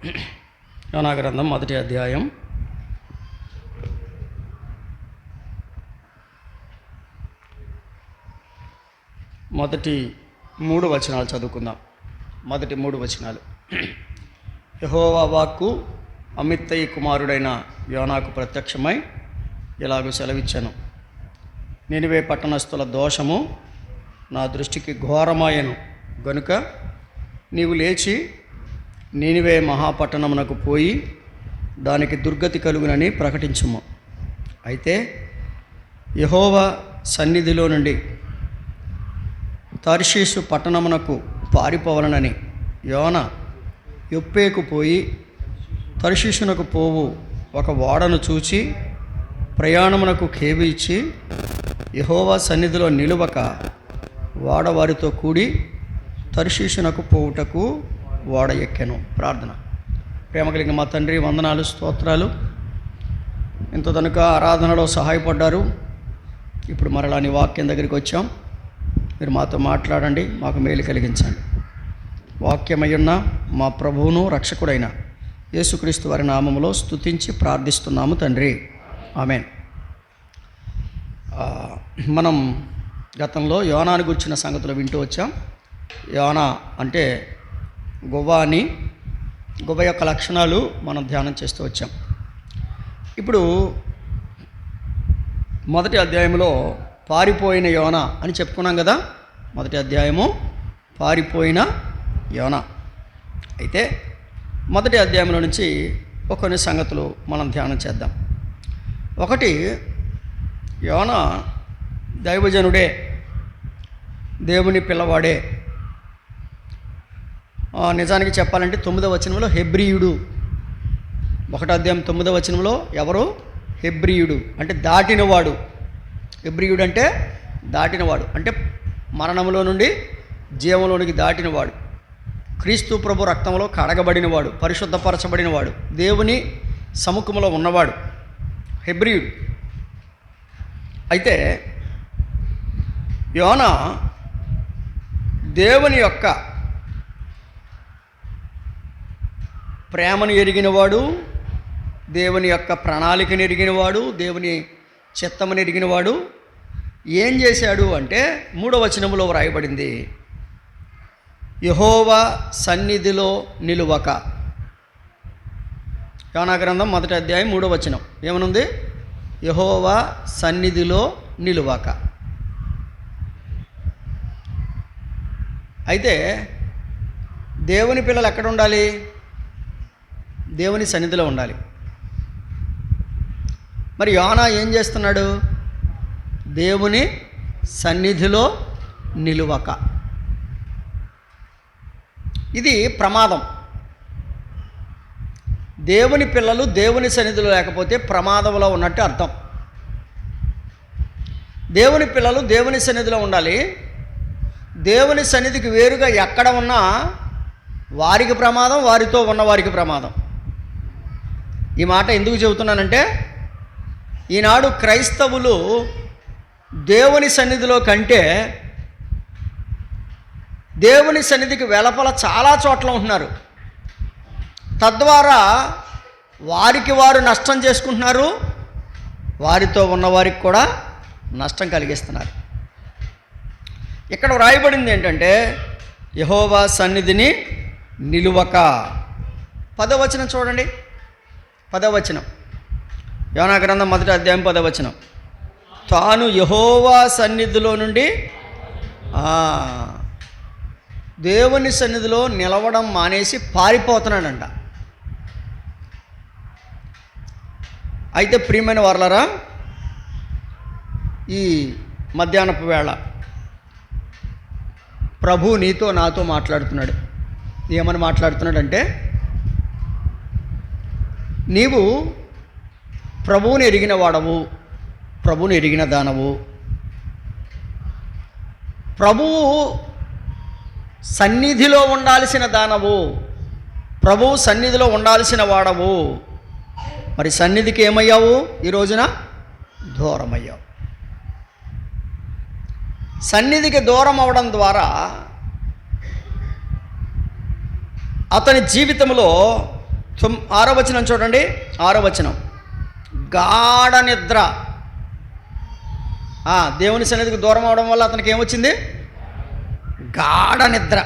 యోనా గ్రంథం 1వ అధ్యాయం 3 వచనాలు చదువుకుందాం. మొదటి 3 వచనాలు. యెహోవా వాక్కు అమిత్తయి కుమారుడైన యోనాకు ప్రత్యక్షమై ఇలాగూ సెలవిచ్చాను. నినివే పట్టణస్థుల దోషము నా దృష్టికి ఘోరమాయను గనుక నీవు లేచి నినివే మహాపట్టణమునకు పోయి దానికి దుర్గతి కలుగునని ప్రకటించుము. అయితే యెహోవా సన్నిధిలో నుండి తర్షీసు పట్టణమునకు పారిపోవలనని యోనా యొప్పేకు పోయి తర్షీసునకు పోవు ఒక ఓడను చూచి ప్రయాణమునకు కేవి ఇచ్చి యెహోవా సన్నిధిలో నిలువక ఓడ వారితో కూడి తర్షీసునకు పోవుటకు ఓడ ఎక్కెను. ప్రార్థన. ప్రేమ కలిగిన మా తండ్రి, వందనాలు, స్తోత్రాలు. ఇంత తనుక ఆరాధనలో సహాయపడ్డారు. ఇప్పుడు మరలా నీ వాక్యం దగ్గరికి వచ్చాం. మీరు మాతో మాట్లాడండి, మాకు మేలు కలిగించండి. వాక్యమయ్యున్న మా ప్రభువును రక్షకుడైన యేసుక్రీస్తు వారి నామములో స్తుతించి ప్రార్థిస్తున్నాము తండ్రి. ఆమేన్. మనం గతంలో యోనాను గురించిన సంగతులు వింటూ వచ్చాం. యోనా అంటే గువ్వ అని, గువ్వ యొక్క లక్షణాలు మనం ధ్యానం చేస్తూ వచ్చాం. ఇప్పుడు 1వ అధ్యాయంలో పారిపోయిన యోనా అని చెప్పుకున్నాం కదా. 1వ అధ్యాయము పారిపోయిన యోనా. అయితే 1వ అధ్యాయంలో నుంచి కొన్ని సంగతులు మనం ధ్యానం చేద్దాం. ఒకటి, యోనా దైవజనుడే, దేవుని పిల్లవాడే. నిజానికి చెప్పాలంటే 9వ వచనంలో హెబ్రీయుడు. 1వ అధ్యాయం 9వ వచనంలో ఎవరు? హెబ్రీయుడు అంటే దాటినవాడు. హెబ్రీయుడు అంటే దాటినవాడు, అంటే మరణంలో నుండి జీవంలోనికి దాటినవాడు, క్రీస్తు ప్రభు రక్తంలో కడగబడినవాడు, పరిశుద్ధపరచబడినవాడు, దేవుని సముఖంలో ఉన్నవాడు హెబ్రీయుడు. అయితే యోనా దేవుని యొక్క ప్రేమను ఎరిగినవాడు, దేవుని యొక్క ప్రణాళికను ఎరిగినవాడు, దేవుని చిత్తమును ఎరిగినవాడు. ఏం చేశాడు అంటే 3వ వచనంలో వ్రాయబడింది, యెహోవా సన్నిధిలో నిలువక. యోనా గ్రంథం 1వ అధ్యాయం 3వ వచనం ఏమనుంది? యెహోవా సన్నిధిలో నిలువక. అయితే దేవుని పిల్లలు ఎక్కడ ఉండాలి? దేవుని సన్నిధిలో ఉండాలి. మరి యోనా ఏం చేస్తున్నాడు? దేవుని సన్నిధిలో నిలువక. ఇది ప్రమాదం. దేవుని పిల్లలు దేవుని సన్నిధిలో లేకపోతే ప్రమాదంలో ఉన్నట్టు అర్థం. దేవుని పిల్లలు దేవుని సన్నిధిలో ఉండాలి. దేవుని సన్నిధికి వేరుగా ఎక్కడ ఉన్నా వారికి ప్రమాదం, వారితో ఉన్నవారికి ప్రమాదం. ఈ మాట ఎందుకు చెబుతున్నానంటే, ఈనాడు క్రైస్తవులు దేవుని సన్నిధిలో కంటే దేవుని సన్నిధికి వెలపల చాలా చోట్ల ఉంటున్నారు. తద్వారా వారికి వారు నష్టం చేసుకుంటున్నారు, వారితో ఉన్నవారికి కూడా నష్టం కలిగిస్తున్నారు. ఇక్కడ వ్రాయబడింది ఏంటంటే, యెహోవా సన్నిధిని నిలువక. 10వ వచనం చూడండి. 10వ వచనం, యోనా గ్రంథం 1వ అధ్యాయం 10వ వచనం. తాను యెహోవా సన్నిధిలో నుండి దేవుని సన్నిధిలో నిలవడం మానేసి పారిపోతున్నాడంట. అయితే ప్రియమైన వారలారా, ఈ మధ్యాహ్నపు వేళ ప్రభు నీతో నాతో మాట్లాడుతున్నాడు. ఏమని మాట్లాడుతున్నాడంటే, నీవు ప్రభువుని ఎరిగిన వాడవు, ప్రభువుని ఎరిగిన దానవు, ప్రభువు సన్నిధిలో ఉండాల్సిన దానవు, ప్రభువు సన్నిధిలో ఉండాల్సిన వాడవు. మరి సన్నిధికి ఏమయ్యావు? ఈ రోజున దూరమయ్యావు. సన్నిధికి దూరం అవడం ద్వారా అతని జీవితంలో ఆరో వచనం చూడండి. 6వ వచనం, గాఢ నిద్ర. దేవుని సన్నిధికి దూరం అవడం వల్ల అతనికి ఏమొచ్చింది? గాఢ నిద్ర.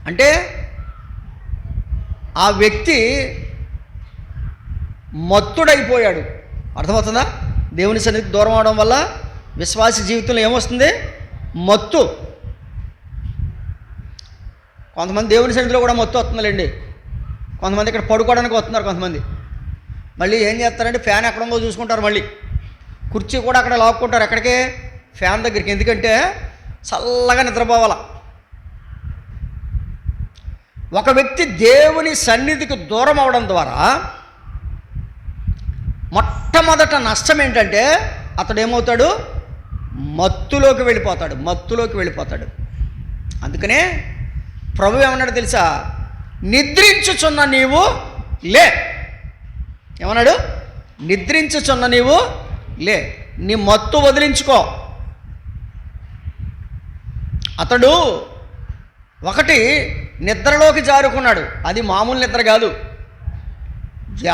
అంటే ఆ వ్యక్తి మత్తుడైపోయాడు. అర్థమవుతుందా? దేవుని సన్నిధికి దూరం అవడం వల్ల విశ్వాస జీవితంలో ఏమొస్తుంది? మత్తు. కొంతమంది దేవుని సన్నిధిలో కూడా మత్తు వస్తుందిలేండి. కొంతమంది ఇక్కడ పడుకోవడానికి వస్తున్నారు. కొంతమంది మళ్ళీ ఏం చేస్తారంటే ఫ్యాన్ ఎక్కడ ఉందో చూసుకుంటారు. మళ్ళీ కుర్చీ కూడా అక్కడ లాక్కుంటారు. ఎక్కడికే? ఫ్యాన్ దగ్గరికి. ఎందుకంటే చల్లగా నిద్రపోవాల. ఒక వ్యక్తి దేవుని సన్నిధికి దూరం అవడం ద్వారా మొట్టమొదట నష్టం ఏంటంటే అతడు ఏమవుతాడు? మత్తులోకి వెళ్ళిపోతాడు. అందుకనే ప్రభు ఏమన్నాడు తెలుసా? నిద్రించుచున్న నీవు లే. ఏమన్నాడు? నిద్రించుచున్న నీవు లే, నీ మత్తు వదిలించుకో. అతడు ఒకటి నిద్రలోకి జారుకున్నాడు. అది మామూలు నిద్ర కాదు,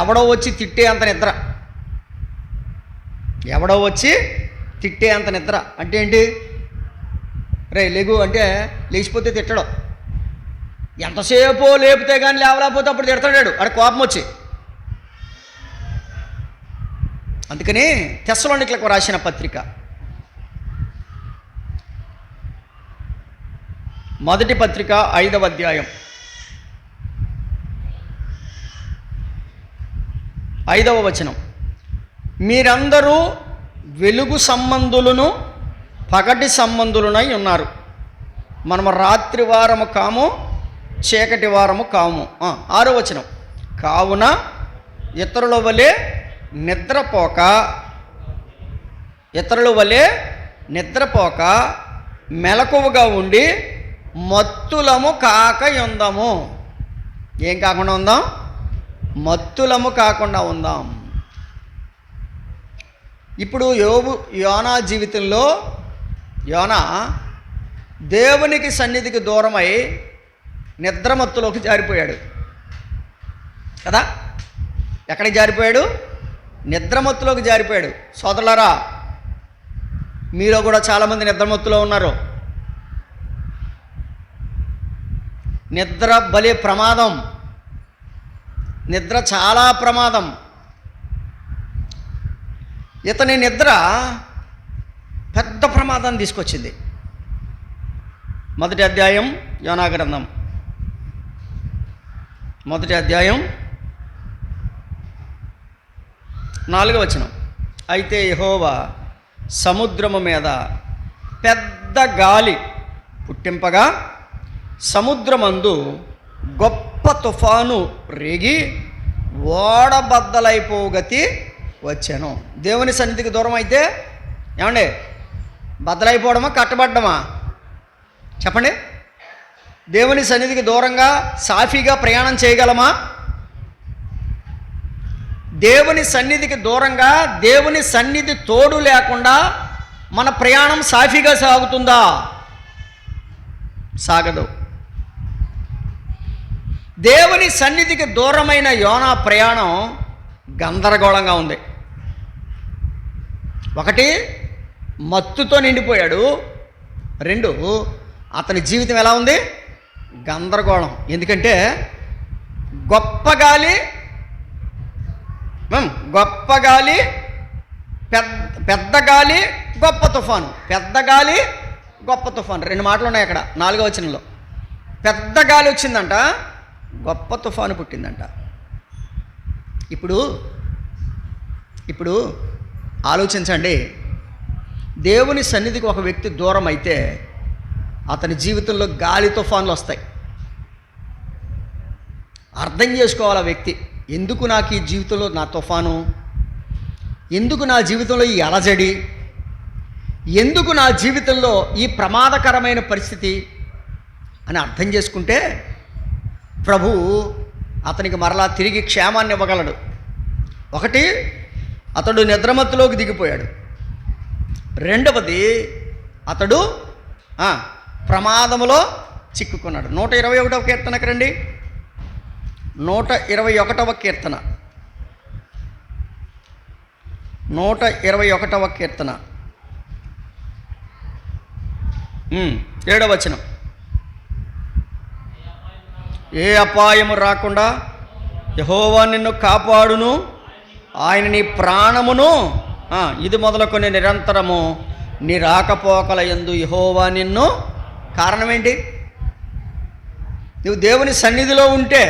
ఎవడో వచ్చి తిట్టే అంత నిద్ర. అంటే ఏంటి? రే లేగు అంటే లేచిపోతే తిట్టడం. ఎంతసేపో లేపితే కానీ లేవలేకపోతే అప్పుడు తిడతాడు. అక్కడ కోపం వచ్చి. అందుకని తెస్సలోనికీయులకు రాసిన పత్రిక 1వ పత్రిక 5వ అధ్యాయం 5వ వచనం, మీరందరూ వెలుగు సంబంధులను పగటి సంబంధులనై ఉన్నారు. మనము రాత్రి వారము కాము, చీకటి వారము కాము. 6వ వచనం, కావున ఇతరుల వలె నిద్రపోక మెలకువగా ఉండి మత్తులము కాక ఉందాము. ఏం కాకుండా ఉందాం? మత్తులము కాకుండా ఉందాం. ఇప్పుడు యోనా జీవితంలో యోనా దేవునికి సన్నిధికి దూరమై నిద్రమత్తులోకి జారిపోయాడు కదా. ఎక్కడికి జారిపోయాడు? నిద్రమత్తులోకి జారిపోయాడు. సోదరులారా, మీలో కూడా చాలామంది నిద్రమత్తులో ఉన్నారు. నిద్ర భలే ప్రమాదం. నిద్ర చాలా ప్రమాదం. ఇతని నిద్ర పెద్ద ప్రమాదాన్ని తీసుకొచ్చింది. 1వ అధ్యాయం యోనా గ్రంథం 1వ అధ్యాయం 4వ వచనం, అయితే యెహోవా సముద్రము మీద పెద్ద గాలి పుట్టింపగా సముద్రమందు గొప్ప తుఫాను రేగి ఓడబద్దలైపోగతి వచ్చాను. దేవుని సన్నిధికి దూరం అయితే ఏమండి? బద్దలైపోవడమా, కట్టబడ్డమా? చెప్పండి. దేవుని సన్నిధికి దూరంగా సాఫీగా ప్రయాణం చేయగలమా? దేవుని సన్నిధికి దూరంగా దేవుని సన్నిధి తోడు లేకుండా మన ప్రయాణం సాఫీగా సాగుతుందా? సాగదు. దేవుని సన్నిధికి దూరమైన యోనా ప్రయాణం గందరగోళంగా ఉంది. ఒకటి, మత్తుతో నిండిపోయాడు. 2, అతని జీవితం ఎలా ఉంది? గందరగోళం. ఎందుకంటే గొప్ప గాలి, పెద్ద గాలి, గొప్ప తుఫాను. పెద్ద గాలి, గొప్ప తుఫాను, 2 మాటలు ఉన్నాయి అక్కడ 4వ వచనంలో. పెద్ద గాలి వచ్చిందంట, గొప్ప తుఫాను పుట్టిందంట. ఇప్పుడు ఆలోచించండి. దేవుని సన్నిధికి ఒక వ్యక్తి దూరం అయితే అతని జీవితంలో గాలి తుఫాన్లు వస్తాయి. అర్థం చేసుకోవాలి ఆ వ్యక్తి. ఎందుకు నాకు ఈ జీవితంలో నా తుఫాను? ఎందుకు నా జీవితంలో ఈ అలజడి? ఎందుకు నా జీవితంలో ఈ ప్రమాదకరమైన పరిస్థితి అని అర్థం చేసుకుంటే ప్రభువు అతనికి మరలా తిరిగి క్షేమాన్ని ఇవ్వగలడు. ఒకటి, అతడు నిద్రమత్తులోకి దిగిపోయాడు. 2వది, అతడు ప్రమాదములో చిక్కుకున్నాడు. 121వ కీర్తనకు రండి. 121వ కీర్తన, 121వ కీర్తన 7వ వచనం. ఏ అపాయము రాకుండా యెహోవా నిన్ను కాపాడును, ఆయన నీ ప్రాణమును ఇది మొదలుకొని నిరంతరము నీ రాకపోకల యందు యెహోవా నిన్ను. కారణం ఏంటి? నువ్వు దేవుని సన్నిధిలో ఉంటే.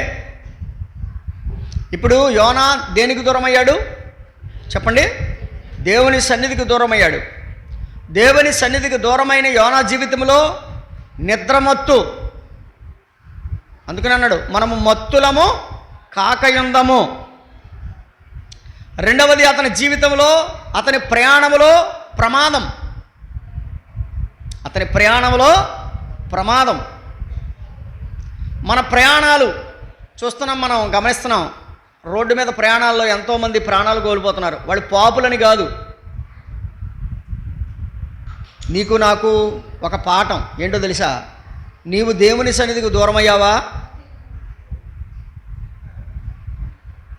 ఇప్పుడు యోనా దేనికి దూరం అయ్యాడు చెప్పండి? దేవుని సన్నిధికి దూరం అయ్యాడు. దేవుని సన్నిధికి దూరమైన యోనా జీవితంలో నిద్రమత్తు. అందుకని అన్నాడు, మనము మత్తులము కాకయుందము. రెండవది, అతని జీవితంలో, అతని ప్రయాణంలో ప్రమాదం. అతని ప్రయాణంలో ప్రమాదం. మన ప్రయాణాలు చూస్తున్నాం, మనం గమనిస్తున్నాం. రోడ్డు మీద ప్రయాణాల్లో ఎంతోమంది ప్రాణాలు కోల్పోతున్నారు. వాళ్ళు పాపులని కాదు. నీకు నాకు ఒక పాఠం ఏంటో తెలుసా? నీవు దేవుని సన్నిధికి దూరమయ్యావా?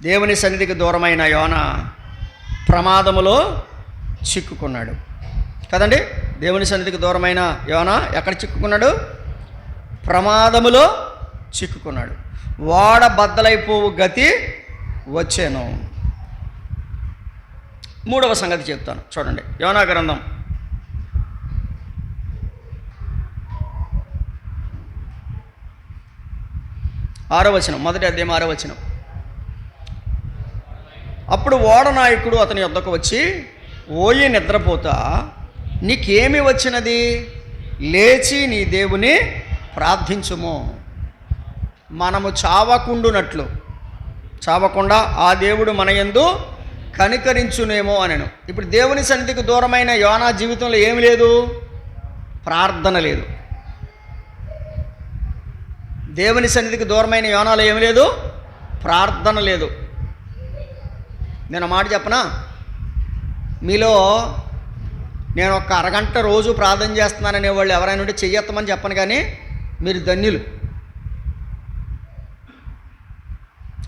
దేవుని సన్నిధికి దూరమైన యోనా ప్రమాదములో చిక్కుకున్నాడు కదండి. దేవుని సన్నిధికి దూరమైన యోనా ఎక్కడ చిక్కుకున్నాడు? ప్రమాదములో చిక్కుకున్నాడు. వాడ బద్దలైపోవు గతి వచ్చాను. 3వ సంగతి చెప్తాను చూడండి. యోనా గ్రంథం 6వ వచనం, మొదటి అధ్యాయం 6వ వచనం. అప్పుడు ఓడ నాయకుడు అతని వద్దకు వచ్చి, ఓయి నిద్రపోతా, నీకేమి వచ్చినది? లేచి నీ దేవుని ప్రార్థించుము, మనము చావకుండా ఆ దేవుడు మన యందు కనికరించునేమో అనెను. ఇప్పుడు దేవుని సన్నిధికి దూరమైన యోనా జీవితంలో ఏమి లేదు? ప్రార్థన లేదు. దేవుని సన్నిధికి దూరమైన యోనాలో ఏమి లేదు? ప్రార్థన లేదు. నేను మాట చెప్పనా? మీలో నేను ఒక అరగంట రోజు ప్రార్థన చేస్తున్నాననే వాళ్ళు ఎవరైనా ఉంటే చెయ్యెత్తమని చెప్పను, కానీ మీరు ధన్యులు.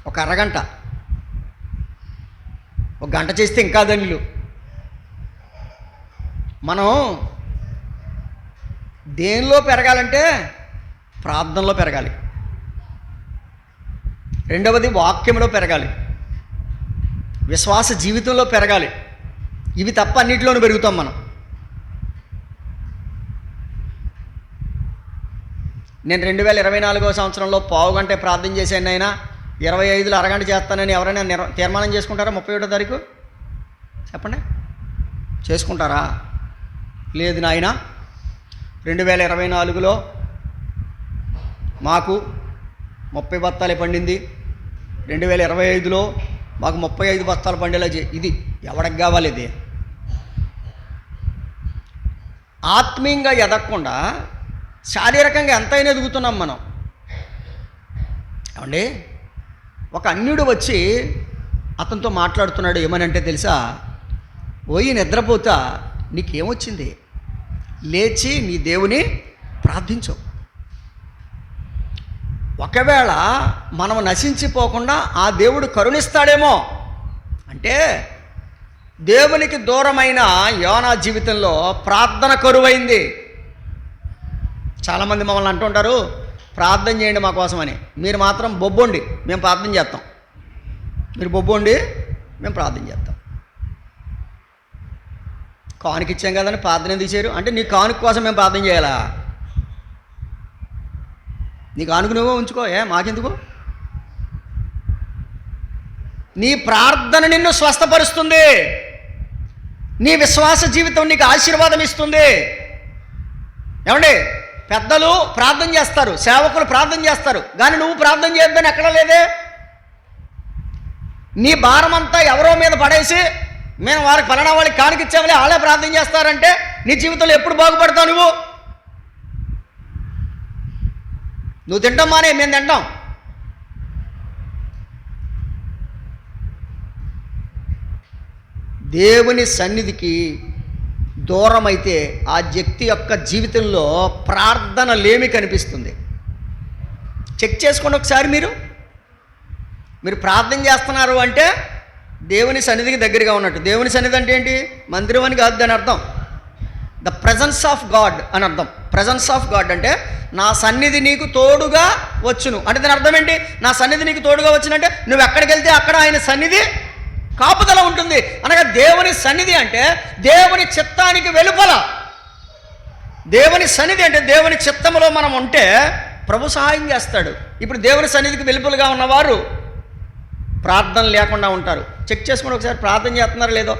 ఒక అరగంట, ఒక గంట చేస్తే ఇంకా ధన్యులు. మనం దేనిలో పెరగాలంటే ప్రార్థనలో పెరగాలి. రెండవది వాక్యంలో పెరగాలి. విశ్వాస జీవితంలో పెరగాలి. ఇవి తప్ప అన్నిటిలోనూ పెరుగుతాం మనం. నేను 2024వ సంవత్సరంలో పావుగంటే ప్రార్థన చేశాను. అయినా 25లో అరగంట చేస్తానని ఎవరైనా తీర్మానం చేసుకుంటారా? 31వ తారీఖు చెప్పండి, చేసుకుంటారా? లేదు నాయన, 2024లో మాకు 30 బత్తాలే పండింది, 2025లో మాకు 35 బస్తాలు పండేలా ఇది ఎవరికి కావాలి? ఇది ఆత్మీయంగా ఎదగకుండా శారీరకంగా ఎంతైనా ఎదుగుతున్నాం మనం. ఏమండి, ఒక అన్యుడు వచ్చి అతనితో మాట్లాడుతున్నాడు. ఏమనంటే తెలుసా? పోయి నిద్రపోతా, నీకేమొచ్చింది? లేచి నీ దేవుని ప్రార్థించు. ఒకవేళ మనం నశించిపోకుండా ఆ దేవుడు కరుణిస్తాడేమో. అంటే దేవునికి దూరమైన యోనా జీవితంలో ప్రార్థన కరువైంది. చాలామంది మమ్మల్ని అంటుంటారు, ప్రార్థన చేయండి మా కోసమని. మీరు మాత్రం బొబ్బొండి, మేము ప్రార్థన చేస్తాం. మీరు బొబ్బొండి, మేము ప్రార్థన చేస్తాం. కానుక ఇచ్చాం కదని ప్రార్థన ఎందుకు చేయరు? అంటే నీ కానుక కోసం మేము ప్రార్థన చేయాలా? నీ కానుక నువ్వో ఉంచుకో, మాకెందుకు? నీ ప్రార్థన నిన్ను స్వస్థపరుస్తుంది. నీ విశ్వాస జీవితం నీకు ఆశీర్వాదం ఇస్తుంది. ఏమండి, పెద్దలు ప్రార్థన చేస్తారు, సేవకులు ప్రార్థన చేస్తారు, కానీ నువ్వు ప్రార్థన చేయొద్దని ఎక్కడ లేదే. నీ భారం అంతా ఎవరో మీద పడేసి మేము వారికి ఫలానా వాళ్ళకి కానికిచ్చామని వాళ్ళే ప్రార్థన చేస్తారంటే నీ జీవితంలో ఎప్పుడు బాగుపడతావు? నువ్వు తింటాం మానే, మేము తింటాం. దేవుని సన్నిధికి దూరం అయితే ఆ వ్యక్తి యొక్క జీవితంలో ప్రార్థన లేమి కనిపిస్తుంది. చెక్ చేసుకోండి ఒకసారి. మీరు ప్రార్థన చేస్తున్నారు అంటే దేవుని సన్నిధికి దగ్గరగా ఉన్నట్టు. దేవుని సన్నిధి అంటే ఏంటి? మందిరం అని కాదు దాని అర్థం. ద ప్రజెన్స్ ఆఫ్ గాడ్ అని అర్థం. ప్రజెన్స్ ఆఫ్ గాడ్ అంటే నా సన్నిధి నీకు తోడుగా వచ్చును అంటే దాని అర్థం ఏంటి? నా సన్నిధి నీకు తోడుగా వచ్చునంటే నువ్వు ఎక్కడికి వెళ్తే అక్కడ ఆయన సన్నిధి కాపుదల ఉంటుంది. అనగా దేవుని సన్నిధి అంటే దేవుని చిత్తానికి వెలుపల. దేవుని సన్నిధి అంటే దేవుని చిత్తములో మనం ఉంటే ప్రభు సహాయం చేస్తాడు. ఇప్పుడు దేవుని సన్నిధికి వెలుపలుగా ఉన్నవారు ప్రార్థన లేకుండా ఉంటారు. చెక్ చేసుకుని ఒకసారి ప్రార్థన చేస్తున్నారో లేదో.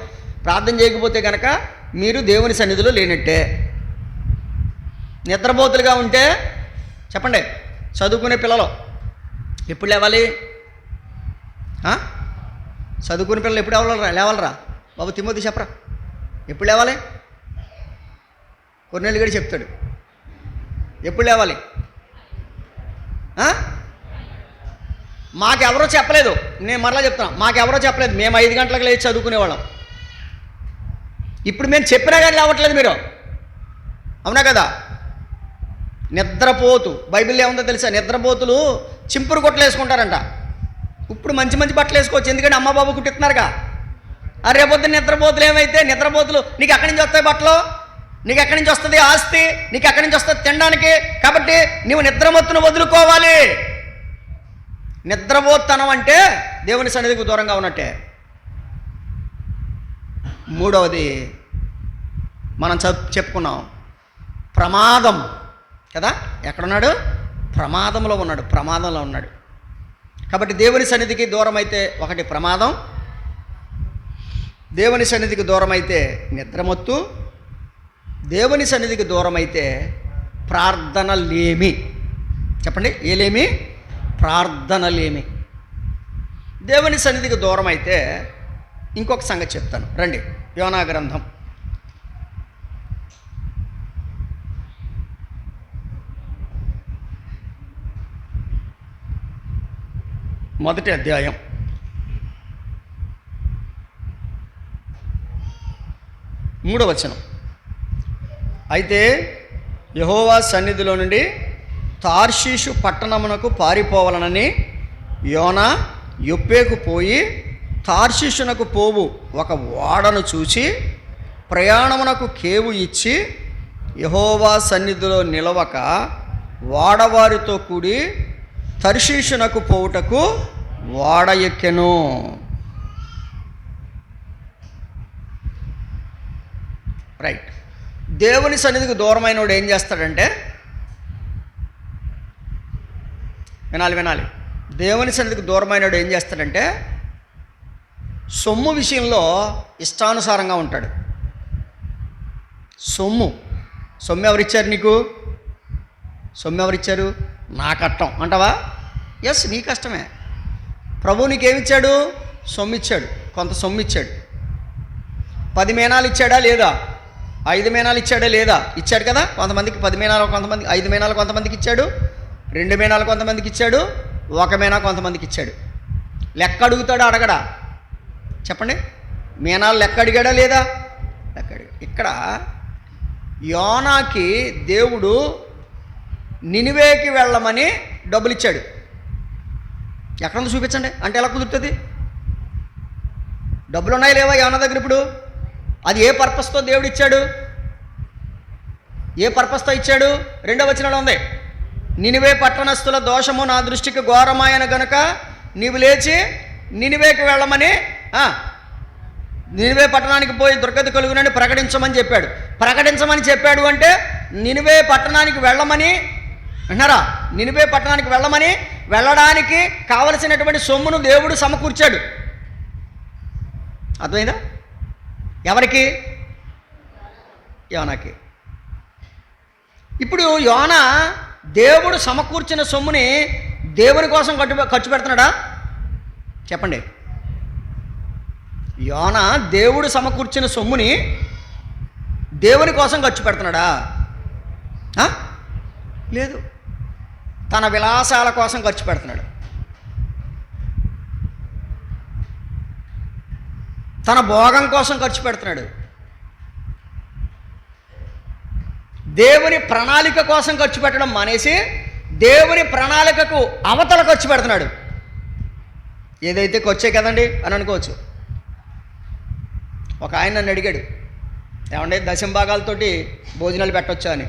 ప్రార్థన చేయకపోతే కనుక మీరు దేవుని సన్నిధిలో లేనట్టే. నిద్రపోతులుగా ఉంటే చెప్పండి. చదువుకునే పిల్లలు ఎప్పుడు లేవాలి? చదువుకునే పిల్లలు ఎప్పుడు లేవాలరా బాబు? తిమ్మోతి చెప్పరా, ఎప్పుడు లేవాలి? కొన్నేళ్ళు గడి చెప్తాడు ఎప్పుడు లేవాలి. మాకెవరో చెప్పలేదు. నేను మరలా చెప్తాను, మాకెవరో చెప్పలేదు. మేము 5 గంటలకు లేచి చదువుకునేవాళ్ళం. ఇప్పుడు మేము చెప్పినా కానీ లేవట్లేదు మీరు. అవునా కదా? నిద్రపోతు బైబిల్లో ఏముందో తెలుసా? నిద్రపోతులు చింపురు కొట్టలు వేసుకుంటారంట. ఇప్పుడు మంచి మంచి బట్టలు వేసుకోవచ్చు, ఎందుకంటే అమ్మ బాబు కుట్టిస్తున్నారుగా. రేపొద్దున నిద్రపోతులు ఏమైతే నిద్రపోతులు నీకు ఎక్కడి నుంచి వస్తాయి బట్టలు? నీకు ఎక్కడి నుంచి వస్తుంది ఆస్తి? నీకు ఎక్కడి నుంచి వస్తుంది తినడానికి? కాబట్టి నువ్వు నిద్రమత్తును వదులుకోవాలి. నిద్రపోతనం అంటే దేవుని సన్నిధికి దూరంగా ఉన్నట్టే. మూడవది మనం చెప్పుకున్నాం, ప్రమాదం కదా. ఎక్కడున్నాడు? ప్రమాదంలో ఉన్నాడు. ప్రమాదంలో ఉన్నాడు. కాబట్టి దేవుని సన్నిధికి దూరం అయితే ఒకటి ప్రమాదం, దేవుని సన్నిధికి దూరం అయితే నిద్రమత్తు, దేవుని సన్నిధికి దూరం అయితే ప్రార్థన లేమి. చెప్పండి, ఏలేమి? ప్రార్థన లేమి. దేవుని సన్నిధికి దూరం అయితే ఇంకొక సంగతి చెప్తాను రండి. యోనా గ్రంథం 1వ అధ్యాయం 3వ వచనం. అయితే యెహోవా సన్నిధిలో నుండి తార్షీషు పట్టణమునకు పారిపోవాలనని యోనా యొప్పేకు పోయి తార్షీషునకు పోవు ఒక ఓడను చూచి ప్రయాణమునకు కేవు ఇచ్చి యెహోవా సన్నిధిలో నిలవక ఓడవారితో కూడి తర్షీషునకు పోవుటకు ఓడ ఎక్కెను. రైట్. దేవుని సన్నిధికి దూరమైన వాడు ఏం చేస్తాడంటే, వినాలి, దేవుని సన్నిధికి దూరమైన వాడు ఏం చేస్తాడంటే సొమ్ము విషయంలో ఇష్టానుసారంగా ఉంటాడు. సొమ్ము ఎవరిచ్చారు నీకు? సొమ్ము ఎవరిచ్చారు? నా కట్టం అంటావా? ఎస్, నీ కష్టమే. ప్రభు నీకేమిచ్చాడు? సొమ్ము ఇచ్చాడు. కొంత సొమ్ము ఇచ్చాడు. 10 మీనాలు ఇచ్చాడా లేదా? 5 మీనాలు ఇచ్చాడా లేదా? ఇచ్చాడు కదా. కొంతమందికి 10 మీనాలు, కొంతమందికి 5 మీనాలు, కొంతమందికి ఇచ్చాడు. 2 మీనాలు కొంతమందికి ఇచ్చాడు. 1 మీనా కొంతమందికి ఇచ్చాడు. లెక్క అడుగుతాడా? అడగడా? చెప్పండి. మీనాలు లెక్క అడిగాడా లేదా? లెక్క అడిగాడు. ఇక్కడ యోనాకి దేవుడు నినివేకి వెళ్ళమని డబ్బులు ఇచ్చాడు. ఎక్కడుందో చూపించండి అంటే ఎలా కుదురుతుంది? డబ్బులు ఉన్నాయి లేవా యోనా దగ్గర? ఇప్పుడు అది ఏ పర్పస్తో దేవుడు ఇచ్చాడు? ఏ పర్పస్తో ఇచ్చాడు? 2వ వచనంలో ఉంది, నినివే పట్టణస్థుల దోషము నా దృష్టికి ఘోరమాయన గనుక నీవు లేచి నినివేకి వెళ్ళమని, నినివే పట్టణానికి పోయి దుర్గతి కలుగునని ప్రకటించమని చెప్పాడు. ప్రకటించమని చెప్పాడు అంటే నినివే పట్టణానికి వెళ్ళమని అంటున్నారా? నినివే పట్టణానికి వెళ్ళడానికి కావలసినటువంటి సొమ్మును దేవుడు సమకూర్చాడు. అర్థమైందా? ఎవరికి? యోనాకి. ఇప్పుడు యోనా దేవుడు సమకూర్చిన సొమ్ముని దేవుని కోసం ఖర్చు పెడుతున్నాడా? చెప్పండి. యోనా దేవుడు సమకూర్చిన సొమ్ముని దేవుని కోసం ఖర్చు పెడుతున్నాడా? లేదు. తన విలాసాల కోసం ఖర్చు పెడుతున్నాడు. తన భోగం కోసం ఖర్చు పెడుతున్నాడు. దేవుని ప్రణాళిక కోసం ఖర్చు పెట్టడం మానేసి దేవుని ప్రణాళికకు అవతల ఖర్చు పెడుతున్నాడు. ఏదైతే ఖర్చే కదండి అని అనుకోవచ్చు. ఒక ఆయన నన్ను అడిగాడు, ఏమంటే దశంభాగాలతోటి భోజనాలు పెట్టవచ్చా అని.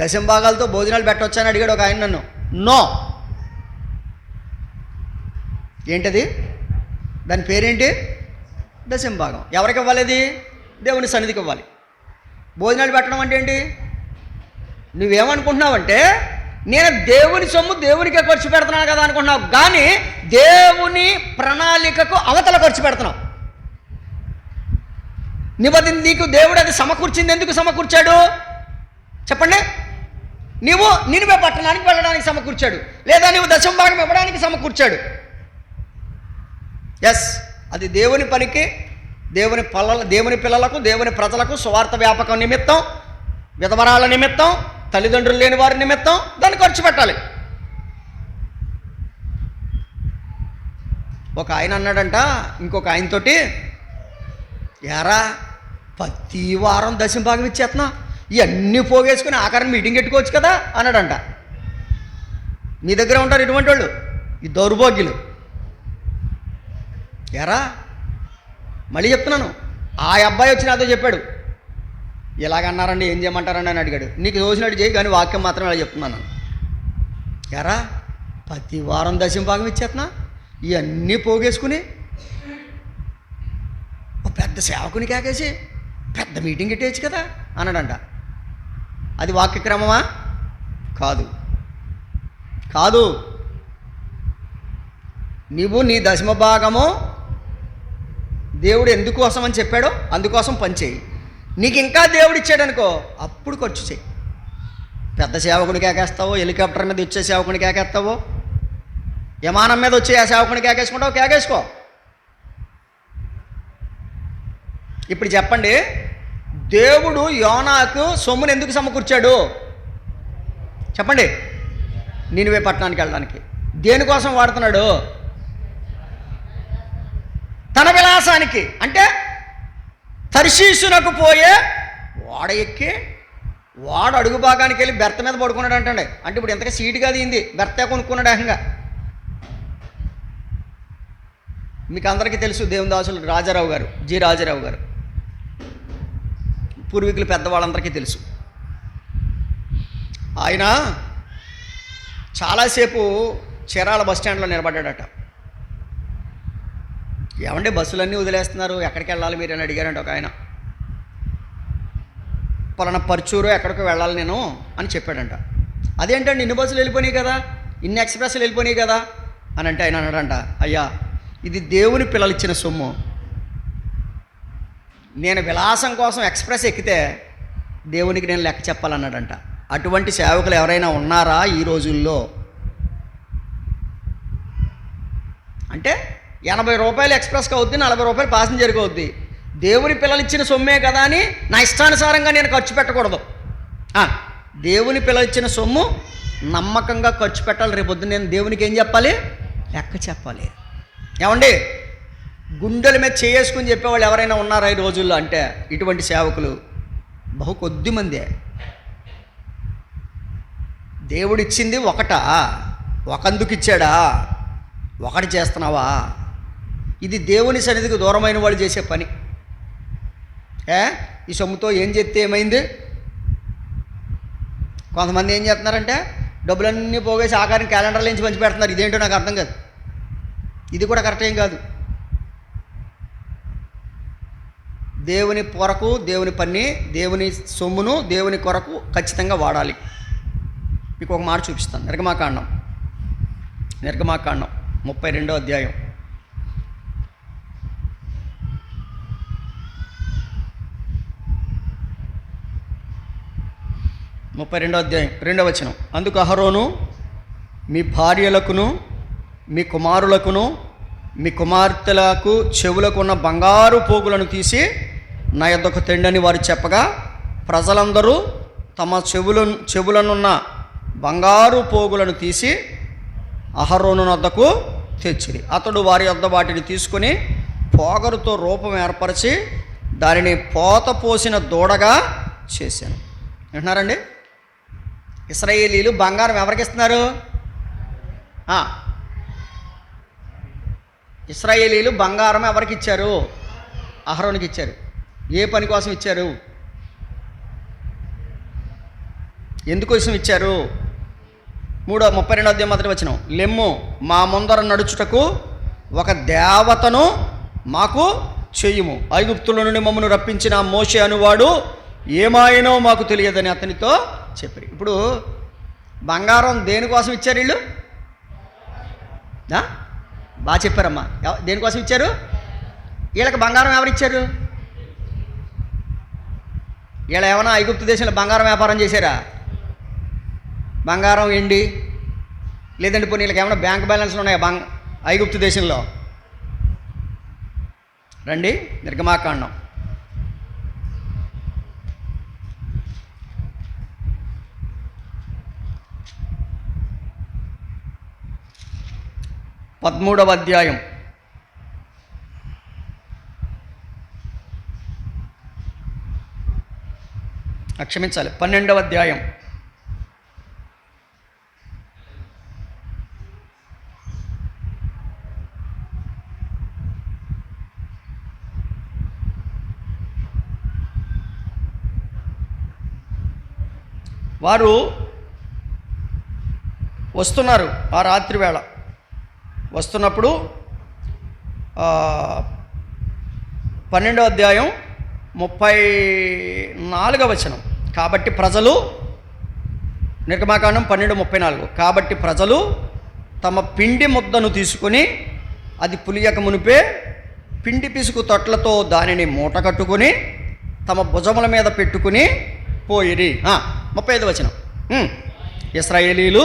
దశంభాగాలతో భోజనాలు పెట్టవచ్చా అని అడిగాడు ఒక ఆయన నన్ను. నో. ఏంటది? దాని పేరేంటి? దశంభాగం. ఎవరికి ఇవ్వాలి? అది దేవుని సన్నిధికి ఇవ్వాలి. భోజనాలు పెట్టడం అంటే ఏంటి? నువ్వేమనుకుంటున్నావంటే నేను దేవుని సొమ్ము దేవునికే ఖర్చు పెడుతున్నాను కదా అనుకుంటున్నావు, కానీ దేవుని ప్రణాళికకు అవతల ఖర్చు పెడుతున్నావు. నీకు దేవుడు అది సమకూర్చింది. ఎందుకు సమకూర్చాడు చెప్పండి? నీవు నినివే పట్టణానికి వెళ్ళడానికి సమకూర్చాడు, లేదా నీవు దశంభాగం ఇవ్వడానికి సమకూర్చాడు. ఎస్, అది దేవుని పనికి, దేవుని పిల్లలకు, దేవుని ప్రజలకు సువార్త వ్యాపకం నిమిత్తం, విధవరాల నిమిత్తం, తల్లిదండ్రులు లేని వారి నిమిత్తం దాన్ని ఖర్చు పెట్టాలి. ఒక ఆయన అన్నాడంట ఇంకొక ఆయనతోటి, యారా ప్రతి వారం దశంభాగం ఇచ్చేస్తున్నా, ఇవన్నీ పోగేసుకుని ఆఖరిని మీటింగ్ పెట్టుకోవచ్చు కదా అన్నాడంట. మీ దగ్గర ఉంటారు ఇటువంటి వాళ్ళు, ఈ దౌర్భాగ్యులు. ఎరా మళ్ళీ చెప్తున్నాను, ఆ అబ్బాయి వచ్చి నాతో చెప్పాడు, ఇలాగన్నారండి ఏం చేయమంటారండి అని అడిగాడు. నీకు తోచినట్టు చేయి, కానీ వాక్యం మాత్రం ఇలా చెప్తున్నాను. ఎరా ప్రతి వారం దశంభాగం ఇచ్చేస్తున్నా, ఇవన్నీ పోగేసుకుని ఒక పెద్ద సేవకుని కేకేసి పెద్ద మీటింగ్ ఇట్టేయచ్చు కదా అన్నాడంట. అది వాక్యక్రమమా? కాదు, కాదు. నీవు నీ దశమ భాగము దేవుడు ఎందుకోసం అని చెప్పాడో అందుకోసం పనిచేయి. నీకు ఇంకా దేవుడు ఇచ్చాడనుకో అప్పుడు ఖర్చు చేయి. పెద్ద సేవకుని కేకేస్తావో, హెలికాప్టర్ మీద వచ్చే సేవకుని కేకేస్తావో, విమానం మీద వచ్చే ఆ సేవకుని కేకేసుకుంటావు, కేకేసుకో. ఇప్పుడు చెప్పండి, దేవుడు యోనాకు సొమ్మును ఎందుకు సమకూర్చాడు చెప్పండి? నినివే పట్టణానికి వెళ్ళడానికి. దేనికోసం వాడుతున్నాడు? తన విలాసానికి. అంటే తర్షీషునకు పోయే ఓడ ఎక్కి వాడు అడుగు భాగానికి వెళ్ళి బెర్త మీద పడుకున్నాడు అంటండి. అంటే ఇప్పుడు ఎంతగా సీటు కాదు, ఇంది బెర్తే కొనుక్కున్నాడు ఏకంగా. మీకు అందరికీ తెలుసు, దేవదాసులు రాజారావు గారు, జి రాజారావు గారు, పూర్వీకులు పెద్దవాళ్ళందరికీ తెలుసు. ఆయన చాలాసేపు చీరాల బస్ స్టాండ్లో నిలబడ్డాడట. ఏమంటే బస్సులన్నీ వదిలేస్తున్నారు, ఎక్కడికి వెళ్ళాలి మీరు అని అడిగారంట ఒక ఆయన. పలానా పర్చూరు ఎక్కడికి వెళ్ళాలి నేను అని చెప్పాడంట. అదేంటండి ఇన్ని బస్సులు వెళ్ళిపోయినాయి కదా, ఇన్ని ఎక్స్ప్రెస్లు వెళ్ళిపోయినాయి కదా అని అంటే ఆయన అన్నాడంట, అయ్యా ఇది దేవుని పిల్లలు ఇచ్చిన సొమ్ము. నేను విలాసం కోసం ఎక్స్ప్రెస్ ఎక్కితే దేవునికి నేను లెక్క చెప్పాలన్నాడంట. అటువంటి సేవకులు ఎవరైనా ఉన్నారా ఈ రోజుల్లో? అంటే 80 రూపాయలు ఎక్స్ప్రెస్కి అవుద్ది, 40 రూపాయలు ప్యాసింజర్కి అవుద్ది. దేవుని పిల్లలు ఇచ్చిన సొమ్మే కదా అని నా ఇష్టానుసారంగా నేను ఖర్చు పెట్టకూడదు. దేవుని పిల్లలు ఇచ్చిన సొమ్ము నమ్మకంగా ఖర్చు పెట్టాలి. రేపొద్దు నేను దేవునికి ఏం చెప్పాలి? లెక్క చెప్పాలి. ఏమండి, గుండెల మీద చేసుకుని చెప్పేవాళ్ళు ఎవరైనా ఉన్నారా ఈ రోజుల్లో అంటే ఇటువంటి సేవకులు బహు కొద్ది మందే. దేవుడిచ్చింది ఒకటా? ఒకందుకు ఇచ్చాడా? ఒకటి చేస్తున్నావా? ఇది దేవుని సన్నిధికి దూరమైన వాళ్ళు చేసే పని. ఈ సొమ్ముతో ఏం చేస్తే ఏమైంది? కొంతమంది ఏం చేస్తున్నారంటే డబ్బులన్నీ పోగేసి ఆఖరిని క్యాలెండర్ల నుంచి పంచి పెడుతున్నారు. ఇదేంటో నాకు అర్థం కాదు. ఇది కూడా కరెక్ట్ ఏం కాదు. దేవుని కొరకు, దేవుని పని, దేవుని సొమ్మును దేవుని కొరకు ఖచ్చితంగా వాడాలి. మీకు ఒక మాట చూపిస్తాను. నిర్గమాకాండం 32వ అధ్యాయం. అధ్యాయం 2వ వచనం. అందుకు అహరోను మీ భార్యలకును మీ కుమారులకును మీ కుమార్తెలకు చెవులకు ఉన్న బంగారు పోగులను తీసి నా యొద్దకు తెండని వారు చెప్పగా, ప్రజలందరూ తమ చెవులనున్న బంగారు పోగులను తీసి అహరోను వద్దకు తెచ్చిరి. అతడు వారి యొద్ద వాటిని తీసుకుని పోగరుతో రూపం ఏర్పరిచి దానిని పోత పోసిన దూడగా చేశాను. వింటున్నారండి? ఇశ్రాయేలీలు బంగారం ఎవరికి ఇస్తున్నారు? ఇశ్రాయేలీలు బంగారం ఎవరికి ఇచ్చారు? అహరోనుకి ఇచ్చారు. ఏ పని కోసం ఇచ్చారు? ఎందుకోసం ఇచ్చారు? 32వ అధ్యాయం మొదటి వచనం, లెమ్ము మా ముందర నడుచుటకు ఒక దేవతను మాకు చెయ్యుము, ఐగుప్తుల నుండి మమ్మను రప్పించిన మోషే అనువాడు ఏమాయనో మాకు తెలియదని అతనితో చెప్పారు. ఇప్పుడు బంగారం దేనికోసం ఇచ్చారు వీళ్ళు? బాగా చెప్పారమ్మా. దేనికోసం ఇచ్చారు? వీళ్ళకి బంగారం ఎవరిచ్చారు? వీళ్ళ ఏమైనా ఐగుప్తు దేశంలో బంగారం వ్యాపారం చేశారా? బంగారం ఎండి లేదంటే పోనీ వీళ్ళకి ఏమైనా బ్యాంక్ బ్యాలెన్స్లు ఉన్నాయా ఐగుప్తు దేశంలో? రండి, నిర్గమాకాండం 13వ అధ్యాయం. క్షమించాలి, 12వ అధ్యాయం. వారు వస్తున్నారు ఆ రాత్రి వేళ. వస్తున్నప్పుడు 12వ అధ్యాయం 34వ వచనం, కాబట్టి ప్రజలు, నిర్గమాకాండం 12:34, కాబట్టి ప్రజలు తమ పిండి ముద్దను తీసుకుని అది పులియక మునిపే పిండి పిసుకు తొట్లతో దానిని మూట కట్టుకుని తమ భుజముల మీద పెట్టుకుని పోయిరి. 35వ వచనం, ఇశ్రాయేలీలు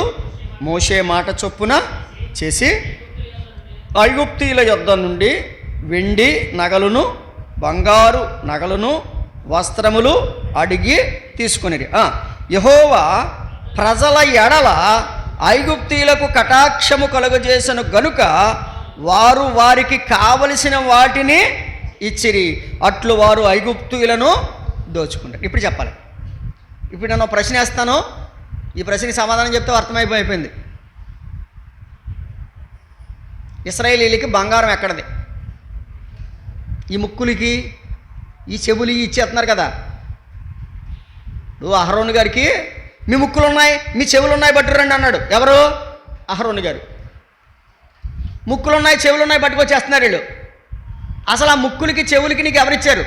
మోషే మాట చొప్పున చేసి ఐగుప్తీయుల యొద్ద నుండి వెండి నగలును బంగారు నగలును వస్త్రములు అడిగి తీసుకొనిరి. యెహోవా ప్రజల ఎడల ఐగుప్తీయులకు కటాక్షము కలుగజేసిన గనుక వారు వారికి కావలసిన వాటిని ఇచ్చిరి, అట్లు వారు ఐగుప్తీయులను దోచుకుంటారు. ఇప్పుడు చెప్పాలి. ఇప్పుడు నేను ప్రశ్న వేస్తాను, ఈ ప్రశ్నకి సమాధానం చెప్తే అర్థమైపోయింది. ఇశ్రాయేలీలకి బంగారం ఎక్కడది? ఈ ముక్కులకి ఈ చెవులు ఇచ్చేస్తున్నారు కదా. ఇప్పుడు అహరోను గారికి మీ ముక్కులు ఉన్నాయి మీ చెవులు ఉన్నాయి పట్టురండి అన్నాడు. ఎవరు? అహరోను గారు. ముక్కులు ఉన్నాయి చెవులు ఉన్నాయి పట్టుకొచ్చేస్తున్నారు వీళ్ళు. అసలు ఆ ముక్కులకి చెవులకి నీకు ఎవరిచ్చారు?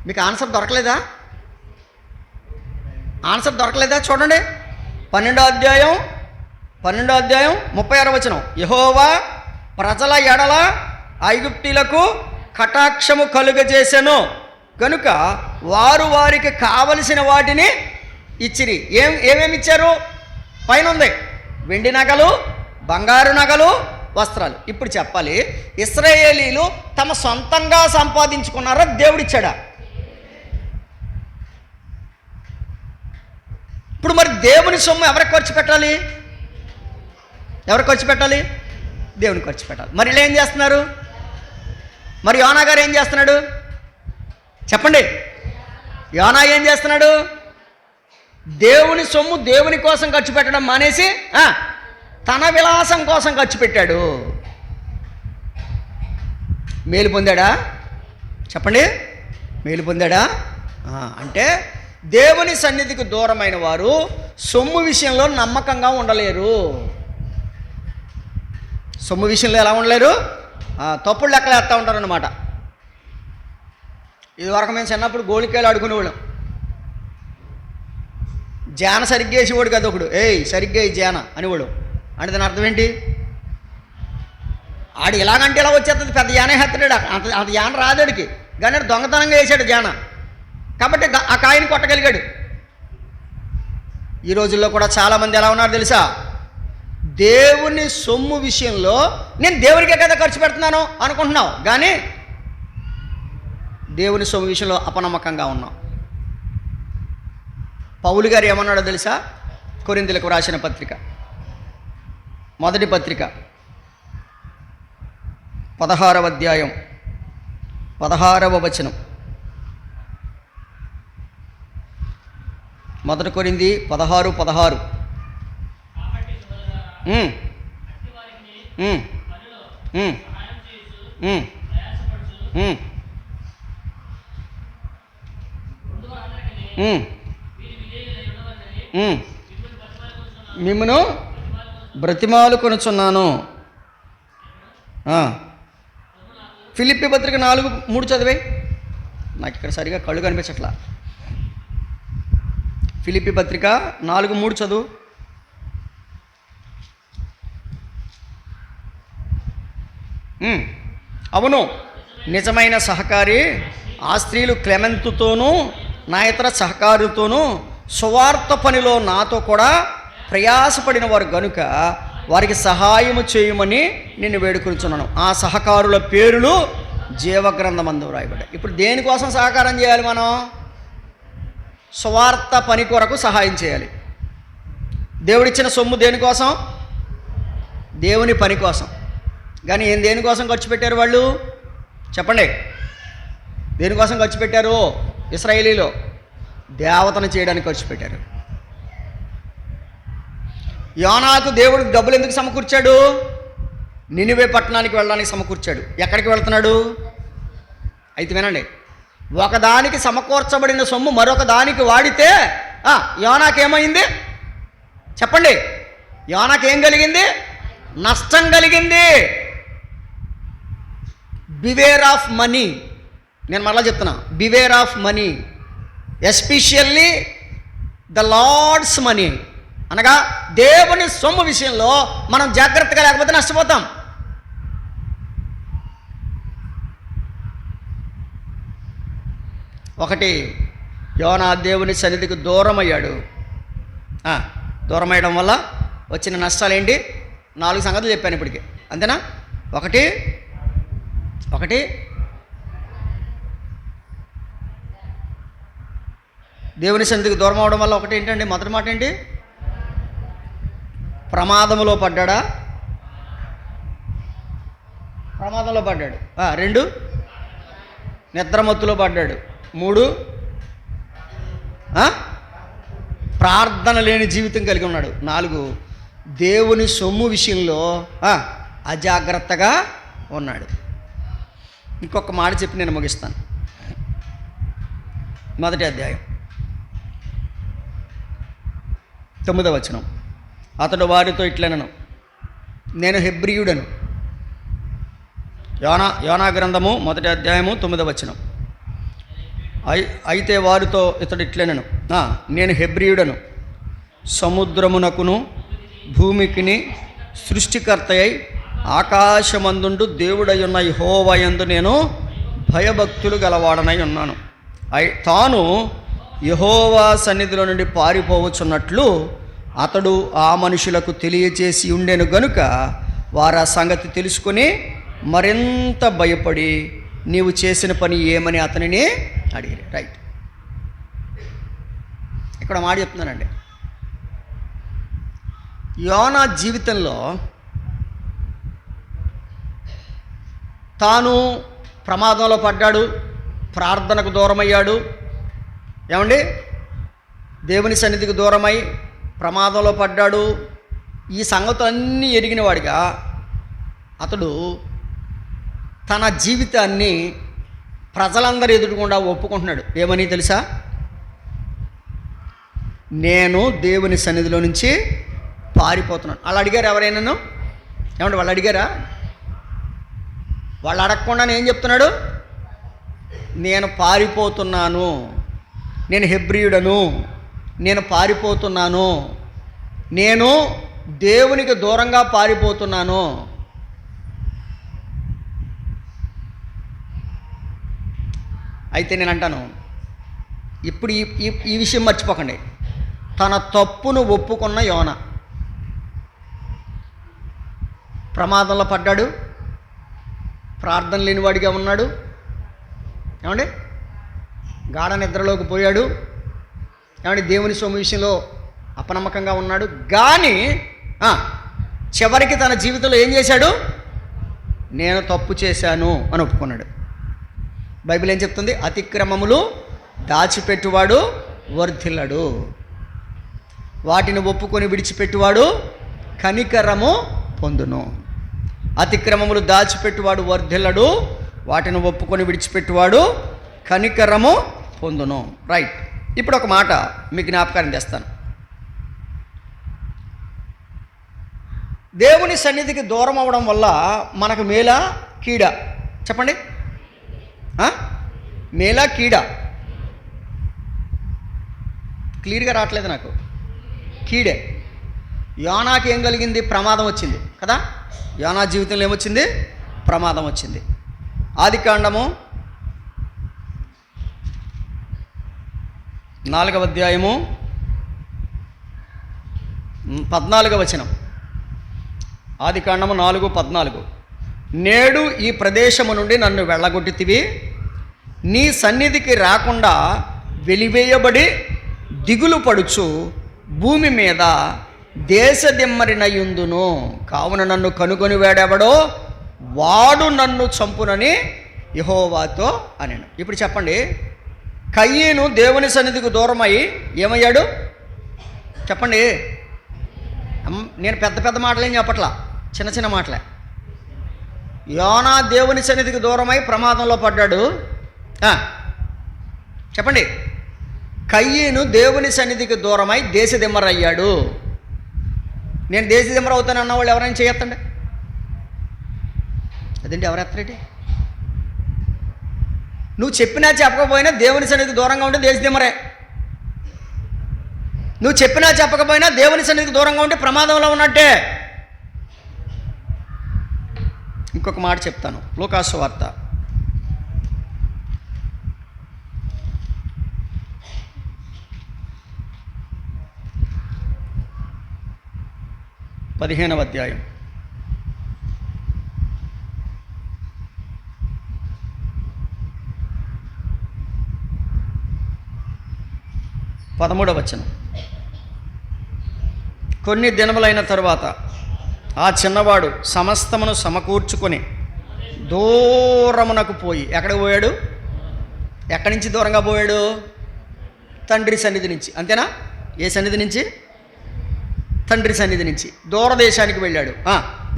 మీకు ఆన్సర్ దొరకలేదా? ఆన్సర్ దొరకలేదా? చూడండి, 12వ అధ్యాయం 36వ వచనం, యెహోవా ప్రజల ఎడల ఐగుప్తీయులకు కటాక్షము కలుగజేసెను కనుక వారు వారికి కావలసిన వాటిని ఇచ్చిరి. ఏమేమి ఇచ్చారు? పైన ఉంది, వెండి నగలు, బంగారు నగలు, వస్త్రాలు. ఇప్పుడు చెప్పాలి, ఇశ్రాయేలీలు తమ సొంతంగా సంపాదించుకున్నారా దేవుడిచ్చాడా? ఇప్పుడు మరి దేవుని సొమ్ము ఎవరికి ఖర్చు పెట్టాలి? ఎవరికి ఖర్చు పెట్టాలి? దేవునికి ఖర్చు పెట్టాలి. మరి ఇలా ఏం చేస్తున్నారు? మరి యోనా గారు ఏం చేస్తున్నాడు చెప్పండి? యోనా ఏం చేస్తున్నాడు? దేవుని సొమ్ము దేవుని కోసం ఖర్చు పెట్టడం మానేసి తన విలాసం కోసం ఖర్చు పెట్టాడు. మేలు పొందాడా? చెప్పండి, మేలు పొందాడా? అంటే దేవుని సన్నిధికి దూరమైన వారు సొమ్ము విషయంలో నమ్మకంగా ఉండలేరు. సొమ్ము విషయంలో ఎలా ఉండలేరు? తప్పుడు లెక్కలు వేస్తూ ఉంటారన్నమాట. ఇదివరకు మేము చిన్నప్పుడు గోళికాయలు ఆడుకునేవాళ్ళం. జాన సరిగ్గా వేసేవాడు కదా ఒకడు, సరిగ్గా ఈ జాన అనేవాడు. అంటే దాని అర్థం ఏంటి? ఆడు ఎలాగంటే ఇలా వచ్చేస్తుంది, పెద్ద జానే హెత్తడాడు. అంత జాన రాదాడికి, కానీ దొంగతనంగా వేసాడు జాన, కాబట్టి ఆ కాయని కొట్టగలిగాడు. ఈ రోజుల్లో కూడా చాలామంది ఎలా ఉన్నారు తెలుసా? దేవుని సొమ్ము విషయంలో నేను దేవునికే కదా ఖర్చు పెడుతున్నాను అనుకుంటున్నావు, కానీ దేవుని సొమ్ము విషయంలో అపనమ్మకంగా ఉన్నావు. పౌలు గారు ఏమన్నాడో తెలుసా? కొరింథీయులకు రాసిన పత్రిక, మొదటి పత్రిక 16వ అధ్యాయం 16వ వచనం, మొదటి కొరింథీ 16:16. మిమ్మును బ్రతిమాలు కొనుచున్నాను. ఫిలిప్పీ పత్రిక 4:3 చదివే. నాకు ఇక్కడ సరిగా కళ్ళు కనిపించట్లా. ఫిలిప్పీ పత్రిక 4:3 చదువు. అవును, నిజమైన సహకారి ఆ స్త్రీలు క్లెమెంతుతోనూ నా ఇతర సహకారులతోనూ సువార్త పనిలో నాతో కూడా ప్రయాసపడిన వారు గనుక వారికి సహాయము చేయమని నిన్ను వేడుకొనుచున్నాను. ఆ సహకారుల పేరులు జీవగ్రంథమందు వ్రాయబడ్డాయి. ఇప్పుడు దేనికోసం సహకారం చేయాలి? మనం సువార్త పని కొరకు సహాయం చేయాలి. దేవుడిచ్చిన సొమ్ము దేనికోసం? దేవుని పని కోసం. కానీ ఏం దేనికోసం ఖర్చు పెట్టారు వాళ్ళు? చెప్పండి, దేనికోసం ఖర్చు పెట్టారు? ఇశ్రాయేలీలో దేవతను చేయడానికి ఖర్చు పెట్టారు. యోనాకు దేవుడు డబ్బులు ఎందుకు సమకూర్చాడు? నినివే పట్టణానికి వెళ్ళడానికి సమకూర్చాడు. ఎక్కడికి వెళ్తున్నాడు? అయితే వినండి, ఒకదానికి సమకూర్చబడిన సొమ్ము మరొక దానికి వాడితే యోనాకేమైంది? చెప్పండి, యోనాకేం కలిగింది? నష్టం కలిగింది. Beware of money. నేను మరలా చెప్తున్నా, beware of money, especially the Lord's money. అనగా దేవుని సొమ్ము విషయంలో మనం జాగ్రత్తగా లేకపోతే నష్టపోతాం. ఒకటి, యోనా దేవుని సన్నిధికి దూరం అయ్యాడు. దూరం అయ్యడం వల్ల వచ్చిన నష్టాలు ఏంటి? 4 సంగతులు చెప్పాను ఇప్పటికి, అంతేనా? ఒకటి దేవుని సన్నిధికి దూరం అవడం వల్ల ఒకటి ఏంటండి? మొదటి మాట ఏంటి? ప్రమాదంలో పడ్డాడా? ప్రమాదంలో పడ్డాడు. 2, నిద్రమత్తులో పడ్డాడు. 3, ప్రార్థన లేని జీవితం కలిగి ఉన్నాడు. 4, దేవుని సొమ్ము విషయంలో అజాగ్రత్తగా ఉన్నాడు. ఇంకొక మాట చెప్పి నేను ముగిస్తాను. మొదటి అధ్యాయం 9వ వచనం. అతడు వారితో ఇట్లనెను, నేను హెబ్రీయుడను. యోనా గ్రంథము 1వ అధ్యాయము 9వ వచనం. అయితే వారితో ఇతడు ఇట్లనెను, నేను హెబ్రీయుడను, సముద్రమునకును భూమికిని సృష్టికర్త అయి ఆకాశమందుండు దేవుడై ఉన్న యెహోవా యందు నేను భయభక్తులు గలవాడనై ఉన్నాను. తాను యెహోవా సన్నిధిలో నుండి పారిపోవచ్చున్నట్లు అతడు ఆ మనుషులకు తెలియచేసి ఉండెను గనుక వారు ఆ సంగతి తెలుసుకొని మరింత భయపడి నీవు చేసిన పని ఏమని అతనిని అడిగారు. రైట్, ఇక్కడ మాట చెప్తున్నానండి. యోనా జీవితంలో తాను ప్రమాదంలో పడ్డాడు, ప్రార్థనకు దూరమయ్యాడు. ఏమండి, దేవుని సన్నిధికి దూరమై ప్రమాదంలో పడ్డాడు. ఈ సంగతులన్నీ ఎరిగిన వాడిగా అతడు తన జీవితాన్ని ప్రజలందరూ ఎదురుకుండా ఒప్పుకుంటున్నాడు. ఏమని తెలుసా? నేను దేవుని సన్నిధిలో నుంచి పారిపోతున్నాను. వాళ్ళు అడిగారు ఎవరైనాను? ఏమంటే వాళ్ళు అడిగారా? వాళ్ళు అడగకుండానే ఏం చెప్తున్నాడు? నేను పారిపోతున్నాను, నేను హెబ్రీయుడను, నేను పారిపోతున్నాను, నేను దేవునికి దూరంగా పారిపోతున్నాను. అయితే నేను అంటాను, ఇప్పుడు ఈ విషయం మర్చిపోకండి. తన తప్పును ఒప్పుకున్న యోనా ప్రమాదంలో పడ్డాడు, ప్రార్థన లేనివాడిగా ఉన్నాడు. ఏమండి, గాఢ నిద్రలోకి పోయాడు. ఏమండి, దేవుని సొమ్ము విషయంలో అపనమ్మకంగా ఉన్నాడు. కానీ చివరికి తన జీవితంలో ఏం చేశాడు? నేను తప్పు చేశాను అని ఒప్పుకున్నాడు. బైబిల్ ఏం చెప్తుంది? అతిక్రమములు దాచిపెట్టువాడు వర్ధిల్లడు. వాటిని ఒప్పుకొని విడిచిపెట్టువాడు కనికరము పొందును. అతిక్రమములు దాచిపెట్టువాడు వర్ధిల్లడు, వాటిని ఒప్పుకొని విడిచిపెట్టువాడు కనికరము పొందును. రైట్. ఇప్పుడు ఒక మాట మీకు జ్ఞాపకాన్ని తెస్తాను. దేవుని సన్నిధికి దూరం అవ్వడం వల్ల మనకు మేలా కీడా? చెప్పండి. మేలా కీడా? క్లియర్గా రావట్లేదు నాకు. కీడే. యోనాకి ఏం కలిగింది? ప్రమాదం వచ్చింది కదా. యోనా జీవితంలో ఏమొచ్చింది? ప్రమాదం వచ్చింది. ఆదికాండము 4వ అధ్యాయము 14వ వచనం. ఆదికాండము 4:14. నేడు ఈ ప్రదేశము నుండి నన్ను వెళ్ళగొట్టితివి, నీ సన్నిధికి రాకుండా వెలివేయబడి దిగులు పడుచు భూమి మీద దేశదిమ్మరినయుందును, కావున నన్ను కనుగొని వేడెవడో వాడు నన్ను చంపునని యెహోవాతో అనెను. ఇప్పుడు చెప్పండి, కయీను దేవుని సన్నిధికి దూరమై ఏమయ్యాడు? చెప్పండి. నేను పెద్ద పెద్ద మాటలేం చెప్పట్లా, చిన్న చిన్న మాటలే. యోనా దేవుని సన్నిధికి దూరమై ప్రమాదంలో పడ్డాడు. చెప్పండి. కయీను దేవుని సన్నిధికి దూరమై దేశదిమ్మరయ్యాడు. నేను దేశదిమ్మర అవుతానన్న వాళ్ళు ఎవరైనా చేయొద్దండి. అదేంటి ఎవరెత్తరేటి? నువ్వు చెప్పినా చెప్పకపోయినా దేవుని సన్నిధికి దూరంగా ఉంటే దేశదిమ్మరే. నువ్వు చెప్పినా చెప్పకపోయినా దేవుని సన్నిధికి దూరంగా ఉంటే ప్రమాదంలో ఉన్నట్టే. ఇంకొక మాట చెప్తాను. లూకాసు వార్త 15వ అధ్యాయం 13వ వచనం. కొన్ని దినములైన తరువాత ఆ చిన్నవాడు సమస్తమును సమకూర్చుకొని దూరమునకు పోయి, ఎక్కడికి పోయాడు? ఎక్కడి నుంచి దూరంగా పోయాడు? తండ్రి సన్నిధి నుంచి. అంతేనా? ఏ సన్నిధి నుంచి? తండ్రి సన్నిధి నుంచి దూరదేశానికి వెళ్ళాడు.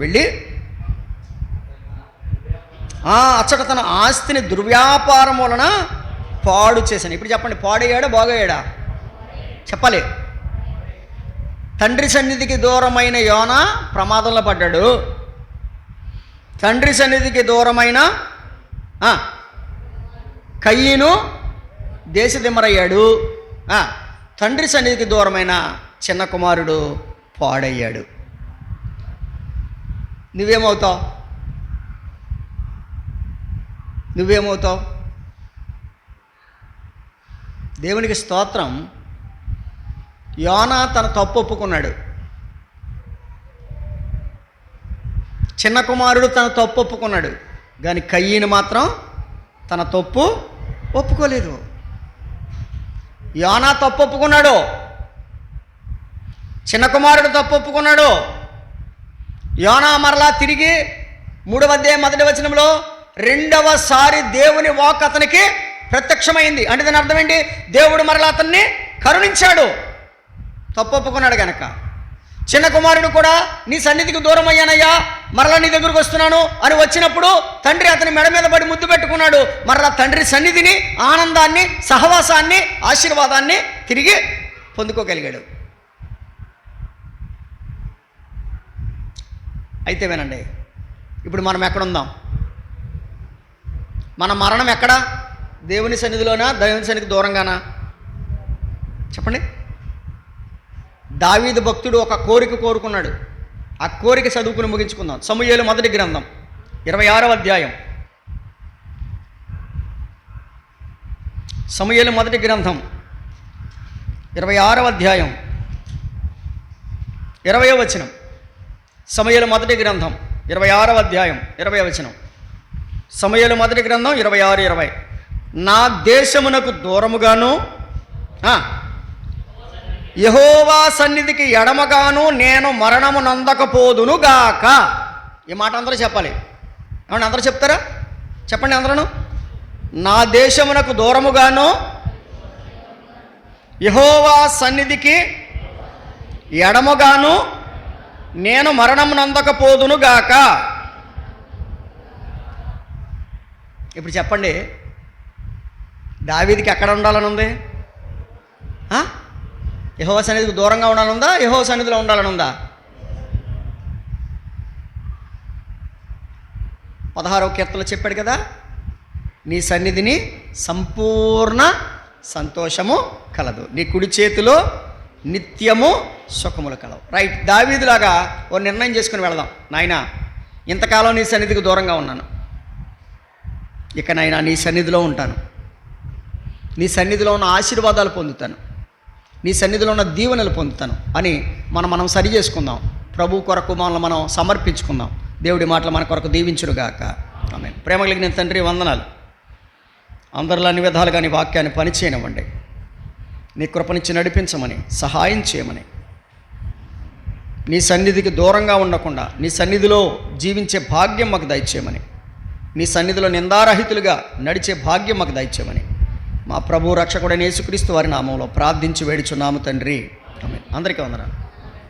వెళ్ళి అచ్చట తన ఆస్తిని దుర్వ్యాపారం వలన పాడు చేశాను. ఇప్పుడు చెప్పండి, పాడయ్యాడా బాగయ్యాడా? చెప్పాలి. తండ్రి సన్నిధికి దూరమైన యోనా ప్రమాదంలో పడ్డాడు. తండ్రి సన్నిధికి దూరమైన కయీను దేశదిమ్మరయ్యాడు. తండ్రి సన్నిధికి దూరమైన చిన్న కుమారుడు పాడయ్యాడు. నువ్వేమవుతావు? నువ్వేమవుతావు? దేవునికి స్తోత్రం. యోనా తన తప్పు ఒప్పుకున్నాడు. చిన్న కుమారుడు తన తప్పు ఒప్పుకున్నాడు, కానీ కయీను మాత్రం తన తప్పు ఒప్పుకోలేదు. యోనా తప్పు ఒప్పుకున్నాడు, చిన్న కుమారుడు తప్పు ఒప్పుకున్నాడు. యోనా మరలా తిరిగి 3వ అధ్యాయం 1వ వచనంలో రెండవసారి దేవుని వాక్ అతనికి ప్రత్యక్షమైంది. అంటే దాని అర్థం ఏంటి? దేవుడు మరలా అతన్ని కరుణించాడు, తప్పు ఒప్పుకున్నాడు గనక. చిన్న కుమారుడు కూడా నీ సన్నిధికి దూరం అయ్యానయ్యా, మరలా నీ దగ్గరకు వస్తున్నాను అని వచ్చినప్పుడు తండ్రి అతని మెడ మీద పడి ముద్దు పెట్టుకున్నాడు. మరలా తండ్రి సన్నిధిని, ఆనందాన్ని, సహవాసాన్ని, ఆశీర్వాదాన్ని తిరిగి పొందుకోగలిగాడు. అయితే వినండి, ఇప్పుడు మనం ఎక్కడుందాం? మన మరణం ఎక్కడా? దేవుని సన్నిధిలోనా, దేవుని సన్నిధికి దూరంగానా? చెప్పండి. దావీదు భక్తుడు ఒక కోరిక కోరుకున్నాడు. ఆ కోరిక చదువుకుని ముగించుకుందాం. సమూయేలు మొదటి గ్రంథం 26వ అధ్యాయం. సమూయేలు మొదటి గ్రంథం 26వ అధ్యాయం 20వ వచనం. సమూయేలు మొదటి గ్రంథం 26వ అధ్యాయం 20వ వచనం. సమూయేలు మొదటి గ్రంథం 26:20. నా దేశమునకు దూరముగాను యెహోవా సన్నిధికి ఎడమగాను నేను మరణము నందకపోదును గాక. ఈ మాట అందరూ చెప్పాలి. ఏమన్నా అందరూ చెప్తారా? చెప్పండి అందరూ. నా దేశమునకు దూరముగాను యెహోవా సన్నిధికి ఎడమగాను నేను మరణం నందకపోదును గాక. ఇప్పుడు చెప్పండి, దావీదుకి ఎక్కడ ఉండాలని ఉంది? యెహోవా సన్నిధికి దూరంగా ఉండాలనుందా, యెహోవా సన్నిధిలో ఉండాలనుందా? 16వ కీర్తనలో చెప్పాడు కదా, నీ సన్నిధిని సంపూర్ణ సంతోషము కలదు, నీ కుడి చేతిలో నిత్యము సుఖములు కలవు. రైట్, దావీదులాగా ఓ నిర్ణయం చేసుకుని వెళదాం. నాయనా, ఇంతకాలం నీ సన్నిధికి దూరంగా ఉన్నాను, ఇక నాయనా నీ సన్నిధిలో ఉంటాను, నీ సన్నిధిలో ఉన్న ఆశీర్వాదాలు పొందుతాను, నీ సన్నిధిలో ఉన్న దీవెనలు పొందుతాను అని మనం సరి చేసుకుందాం. ప్రభు కొరకు మనల్ని మనం సమర్పించుకుందాం. దేవుడి మాటలు మన కొరకు దీవించునుగాక. ఆమేన్. ప్రేమ కలిగిన తండ్రి, వందనాలు. అందరిలో అన్ని విధాలుగా నీ వాక్యాన్ని పనిచేయనివ్వండి, నీ కృపనిచ్చి నడిపించమని, సహాయం చేయమని, నీ సన్నిధికి దూరంగా ఉండకుండా నీ సన్నిధిలో జీవించే భాగ్యం మాకు దయచేయమని, నీ సన్నిధిలో నిందారహితులుగా నడిచే భాగ్యం మాకు దయచేయమని మా ప్రభు రక్షకుడైన యేసుక్రీస్తు వారి నామంలో ప్రార్థించి వేడుచున్నాము తండ్రి. ఆమేన్. అందరికీ వందనాలు.